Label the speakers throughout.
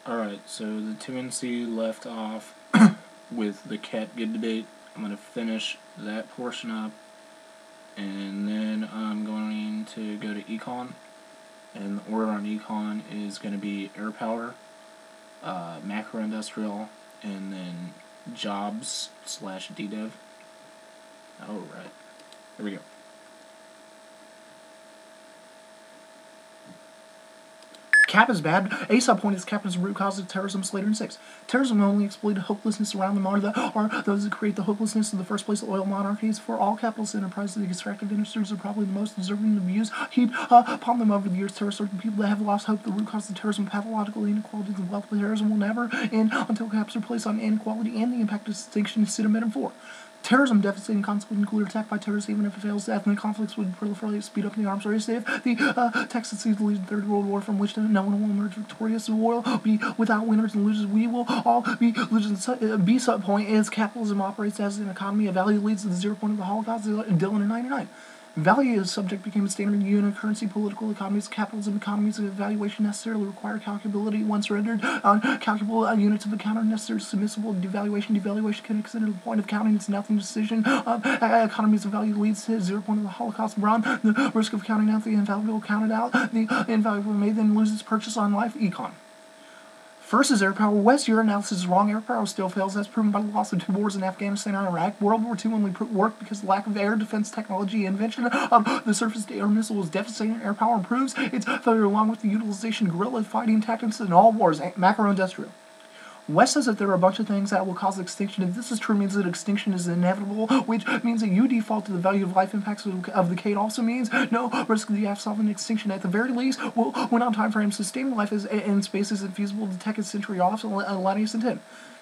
Speaker 1: Alright, so the 2NC left off with the cat good debate. I'm going to finish that portion up, and then I'm going to go to econ, and the order on econ is going to be air power, macro industrial, and then jobs / DDev. Alright, here we go. Cap is bad. A subpoint is cap is the root cause of terrorism, Slater and 6. Terrorism only exploited hopelessness around them are those that create the hopelessness in the first place. Oil monarchies. For all capitalist enterprises, the extractive industries are probably the most deserving of abuse heaped upon them over the years. Terrorists are the people that have lost hope. The root cause of terrorism, pathological inequalities and wealth. Terrorism will never end until caps are placed on inequality and the impact of extinction is sedimented for. Terrorism, devastating consequent nuclear attack by terrorists, even if it fails, ethnic conflicts would proliferate, speed up the arms race. If the Texas sees the lead Third World War from which no one will emerge victorious, we will be without winners and losers. We will all be losers. B subpoint is capitalism operates as an economy. A value leads to the 0 point of the Holocaust. Dylan in 99. Value as subject became a standard unit currency. Political economies, capitalism economies of evaluation necessarily require calculability. Once rendered calculable units of account are necessary, submissible devaluation. Devaluation can extend to the point of counting its nothing decision. Economies of value leads to 0 point of the Holocaust. Brown, the risk of counting out the invaluable counted out. The invaluable may then lose its purchase on life. Econ. First is air power. West, your analysis is wrong. Air power still fails, as proven by the loss of 2 wars in Afghanistan and Iraq. World War II only worked because of the lack of air defense technology. Invention of the surface-to-air missile was devastating. Air power improves its failure along with the utilization of guerrilla fighting tactics in all wars. Macro-industrial. West says that there are a bunch of things that will cause extinction. If this is true, it means that extinction is inevitable, which means that you default to the value of life impacts of the K. It also means no risk of the solving extinction. At the very least, when on time frame, sustaining life in space isn't feasible to detect a century off, Linnaeus intent.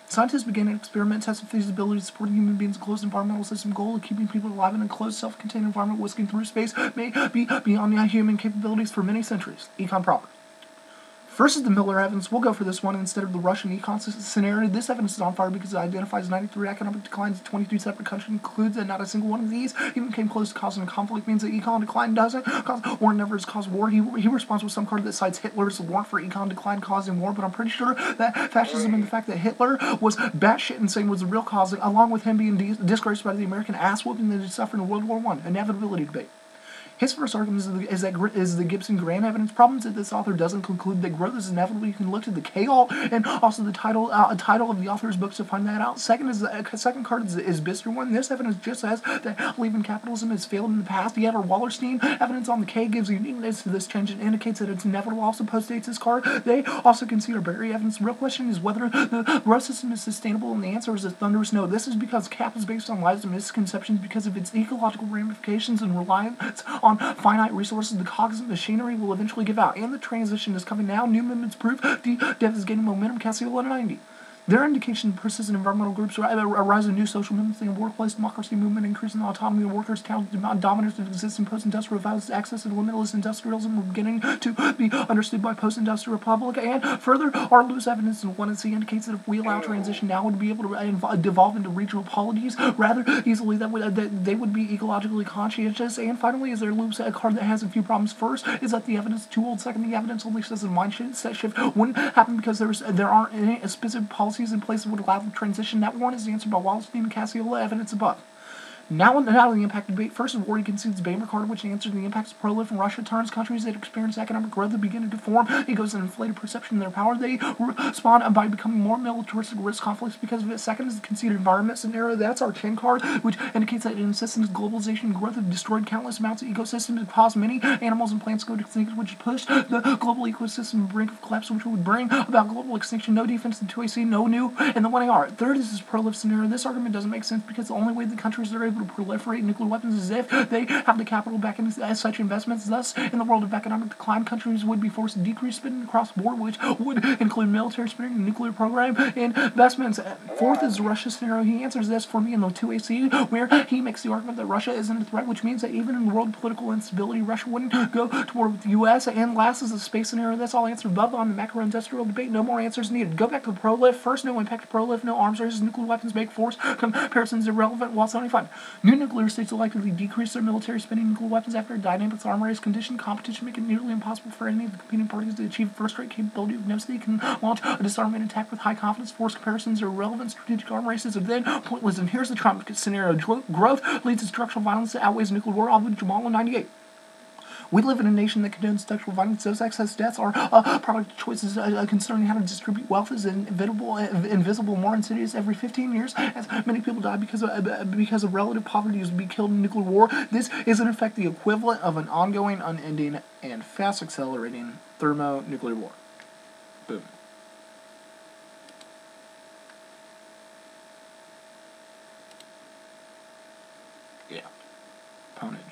Speaker 1: Scientists began an experiment testing feasibility supporting human beings' closed environmental system. Goal of keeping people alive in a closed, self-contained environment, whisking through space may be beyond human capabilities for many centuries. Econ proper. First is the Miller evidence. We'll go for this one instead of the Russian econ scenario. This evidence is on fire because it identifies 93 economic declines in 22 separate countries, includes that not a single one of these even came close to causing a conflict. Means that econ decline doesn't cause war, never has caused war. He responds with some card that cites Hitler's warrant for econ decline causing war, but I'm pretty sure that fascism and the fact that Hitler was batshit insane was the real cause, along with him being disgraced by the American ass whooping that he suffered in World War I. Inevitability debate. His first argument is the Gibson-Grant evidence. Problems that this author doesn't conclude that growth is inevitable. You can look to the K-alt and also the title of the author's books to find that out. Second card is Bister one. This evidence just says that believing capitalism has failed in the past. Yet our Wallerstein evidence on the K gives uniqueness to this change and indicates that it's inevitable. Also postdates this card. They also consider Berry evidence. The real question is whether the growth system is sustainable, and the answer is a thunderous no. This is because cap is based on lies and misconceptions because of its ecological ramifications and reliance on finite resources. The cogs of machinery will eventually give out, and the transition is coming now. New movements prove death is gaining momentum. Cassiola 90. Their indication persistent environmental groups arise in new social movements in the workplace, democracy movement, increasing the autonomy of workers, dominance of existing post-industrial values, access to limitless industrialism are beginning to be understood by post-industrial republic, and further, our loose evidence in 1 and C indicates that if we allow transition now, would be able to devolve into regional polities rather easily, that they would be ecologically conscientious. And finally, is their loose card that has a few problems. First is that the evidence is too old. Second, the evidence only says a mindset shift wouldn't happen because there aren't any specific policies in place that would allow the transition. That one is answered by Wallerstein and Cassiola evidence above. Now the impact debate. First is war. He concedes Bamer card, which answers the impacts of prolife in Russia. Turns countries that experience economic growth that begin to form. It goes an inflated perception of their power. They respond by becoming more militaristic, risk conflicts because of it. Second is the conceded environment scenario. That's our 10 card, which indicates that in systems globalization and growth have destroyed countless amounts of ecosystems and caused many animals and plants to go extinct, which pushed the global ecosystem to the brink of collapse, which would bring about global extinction. No defense in 2AC, no new, and the 1AR. Third is this prolife scenario. This argument doesn't make sense because the only way the countries are able to proliferate nuclear weapons is if they have the capital back in such investments. Thus, in the world of economic decline, countries would be forced to decrease spending across the board, which would include military spending, nuclear program, and investments. Fourth is the Russia scenario. He answers this for me in the 2AC, where he makes the argument that Russia isn't a threat, which means that even in the world of political instability, Russia wouldn't go to war with the U.S. And last is the space scenario. That's all answered above on the macro-industrial debate. No more answers needed. Go back to the prolife. First, no impact to prolife, no arms races, nuclear weapons make force comparisons irrelevant. While 75. New nuclear states will likely decrease their military spending on nuclear weapons after a dynamic arms race condition. Competition make it nearly impossible for any of the competing parties to achieve first-rate capability of no state can launch a disarmament attack with high confidence. Force comparisons or relevant strategic arm races are then pointless. And here's the Trump scenario: growth leads to structural violence that outweighs nuclear war. All with Jamal in '98. We live in a nation that condones sexual violence. Those excess deaths are product of choices concerning how to distribute wealth is invisible, more insidious. Every 15 years, as many people die because of relative poverty is to be killed in nuclear war. This is in effect the equivalent of an ongoing, unending, and fast accelerating thermonuclear war. Boom. Yeah. Opponent.